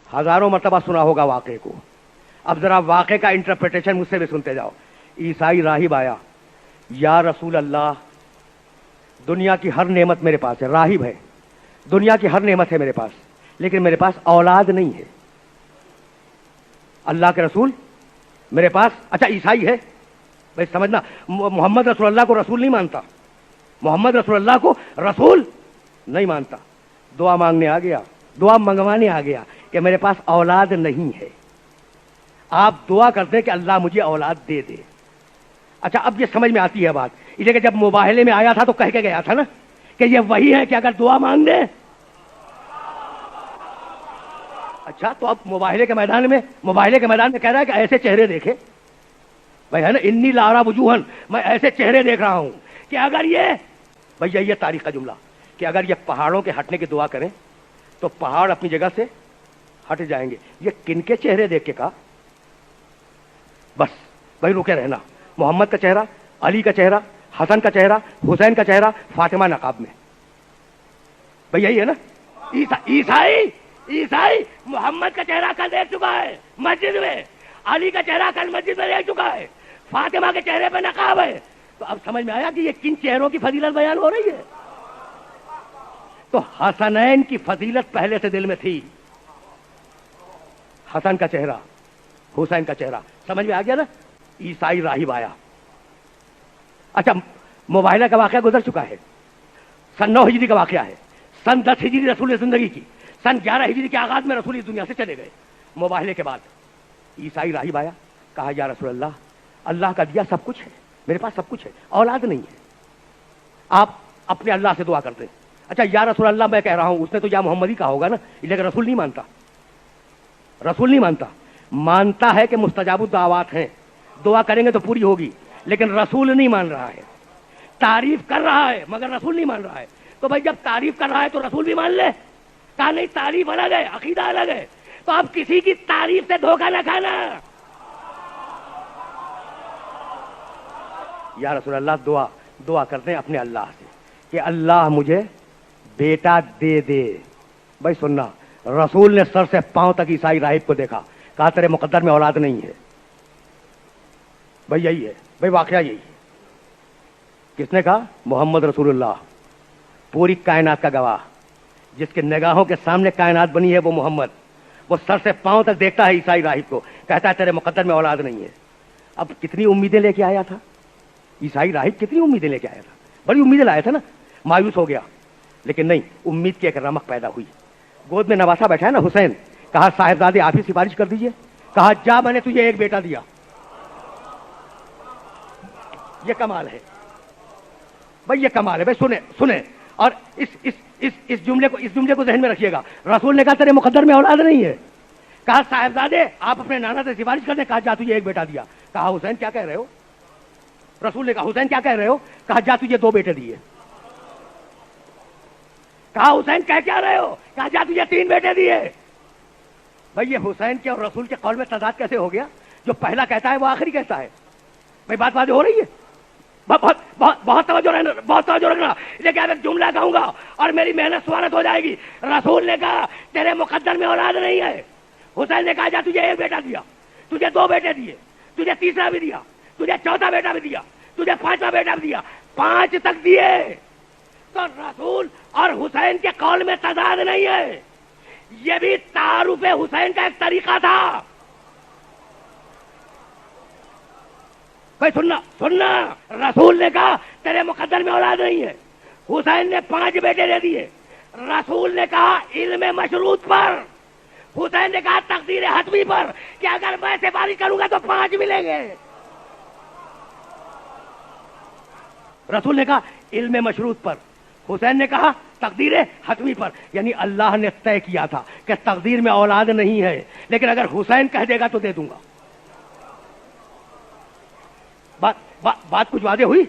हजारों मरतबा सुना होगा वाक़े को, अब जरा वाक़े का इंटरप्रिटेशन मुझसे भी सुनते जाओ। ईसाई राहिब आया, या रसूल अल्लाह, दुनिया की हर नेमत मेरे पास है, राहिब है, दुनिया की हर नेमत है मेरे पास, लेकिन मेरे पास औलाद नहीं है। अल्लाह के रसूल मेरे पास, अच्छा ईसाई है भाई, समझना, मोहम्मद रसूलुल्लाह को रसूल नहीं मानता, मोहम्मद रसूलुल्लाह को रसूल नहीं मानता। दुआ मांगने आ गया, दुआ मंगवाने आ गया कि मेरे पास औलाद नहीं है, आप दुआ करते हैं कि अल्लाह मुझे औलाद दे दे। अच्छा अब ये समझ में आती है बात, इसलिए कि जब मुबाहले में आया था तो कह के गया था ना कि ये वही है कि अगर दुआ मांग दे। अच्छा तो अब मुबाहले के मैदान में कह रहा है कि ऐसे चेहरे देखे भाई, है ना, इन्नी लारा वजूहन, मैं ऐसे चेहरे देख रहा हूं कि अगर ये, भैया ये तारीख का जुमला, कि अगर ये पहाड़ों के हटने की दुआ करें तो पहाड़ अपनी जगह से हट जाएंगे। ये किनके चेहरे देख के कहा? बस भाई रुके रहना, मोहम्मद का चेहरा, अली का चेहरा, हसन का चेहरा, हुसैन का चेहरा, फातिमा नकाब में, भाई यही है ना। ईसाई मोहम्मद का चेहरा कल देख चुका है मस्जिद में, अली का चेहरा कल मस्जिद में देख चुका है, फातिमा के चेहरे पे नकाब है। तो अब समझ में आया कि ये किन चेहरों की फजीलत बयान हो रही है। तो हसनैन की फजीलत पहले से दिल में थी, हसन का चेहरा, हुसैन का चेहरा, समझ में आ गया ना। ईसाई राहिब आया। अच्छा मुबाहिला का वाकया गुजर चुका है, सन 9 हिजरी का वाकया है, सन 10 हिजरी रसूल जिंदगी की, सन 11 हिजरी के आगाज में रसूल इस दुनिया से चले गए। मुबाहिले के बाद ईसाई राहिब आया, कहा या रसूल अल्लाह, अल्लाह का दिया सब कुछ है, मेरे पास सब कुछ है, औलाद नहीं है, आप अपने अल्लाह से दुआ करते हैं। अच्छा या रसूल अल्लाह मैं कह रहा हूं, उसने तो या मोहम्मद ही कहा होगा ना, लेकिन रसूल नहीं मानता, रसूल नहीं मानता, मानता है कि मुस्तजाबुद दावात हैं, दुआ करेंगे तो पूरी होगी, लेकिन रसूल नहीं मान रहा है, तारीफ कर रहा है मगर रसूल नहीं मान रहा है। तो भाई जब तारीफ कर रहा है तो रसूल भी मान ले। कहा नहीं, तारीफ अलग है, अकीदा अलग है, तो अब किसी की तारीफ से धोखा न खाना। या रसूल अल्लाह, दुआ करते हैं अपने अल्लाह से कि अल्लाह मुझे बेटा दे दे। भाई सुनना, रसूल ने सर से पांव तक ईसाई राहिब को देखा, कहा तेरे मुकद्दर में औलाद नहीं है। भाई यही है, भाई वाकया यही है। किसने कहा? मोहम्मद रसूलुल्लाह, पूरी कायनात का गवाह, जिसके निगाहों के सामने कायनात बनी है वो मोहम्मद, वो सर से पांव तक देखता है ईसाई राहिब को, कहता है तेरे मुकद्दर में औलाद नहीं है। अब कितनी उम्मीदें लेके आया था ईसाई राहिब, कितनी उम्मीदें लेके आया था, बड़ी उम्मीदें लाया था ना, मायूस हो गया, लेकिन नहीं, उम्मीद की एक रमक पैदा हुई। गोद में नवासा बैठा है ना हुसैन, कहा साहिबजादे आप ही सिफारिश कर दीजिए, कहा जा मैंने तुझे एक बेटा दिया। ये कमाल है भाई, ये कमाल है भाई। सुने और इस जुमले को ज़हन में रखिएगा। रसूल ने कहा तेरे मुकद्दर में औलाद नहीं है, कहा साहिबजादे आप अपने नाना से सिफारिश कर दे, कहा जा तुझे एक बेटा दिया। कहा हुसैन क्या कह रहे हो? रसूल ने कहा हुसैन क्या कह रहे हो? कहा जा तुझे 2 बेटे दिए। कहा हुसैन कह क्या रहे हो? कहा जा तुझे 3 बेटे दिए। भाई ये हुसैन के और रसूल के कौल में तजाद कैसे हो गया? जो पहला कहता है वो आखिरी कहता है। भाई बात वाज़ेह हो रही है? बहुत तवज्जो रखना, लेकिन अब एक जुमला कहूंगा और मेरी मेहनत स्वागत हो जाएगी। रसूल ने कहा तेरे मुकद्दर में औलाद नहीं है, हुसैन ने कहा जा तुझे 1 बेटा दिया, तुझे 2 बेटे दिए, तुझे तीसरा भी दिया, तुझे चौथा बेटा भी दिया, तुझे 5वां बेटा भी दिया, 5 तक दिए। तो रसूल और हुसैन के कौल में तजाद नहीं है, यह भी तारुफ हुसैन का एक तरीका था। भाई सुनना, रसूल ने कहा तेरे मुकद्दर में औलाद नहीं है, हुसैन ने 5 बेटे दे दिए। रसूल ने कहा इल्म मशरूत पर, हुसैन ने कहा तकदीर हतमी पर कि अगर मैं सिफारिश करूंगा तो 5 मिलेंगे। रसूल ने कहा इल्म मशरूत पर, हुसैन ने कहा तकदीर हतमी पर, यानी अल्लाह ने तय किया था कि तकदीर में औलाद नहीं है, लेकिन अगर हुसैन कह देगा तो दे दूंगा। बात कुछ वाज़ेह हुई?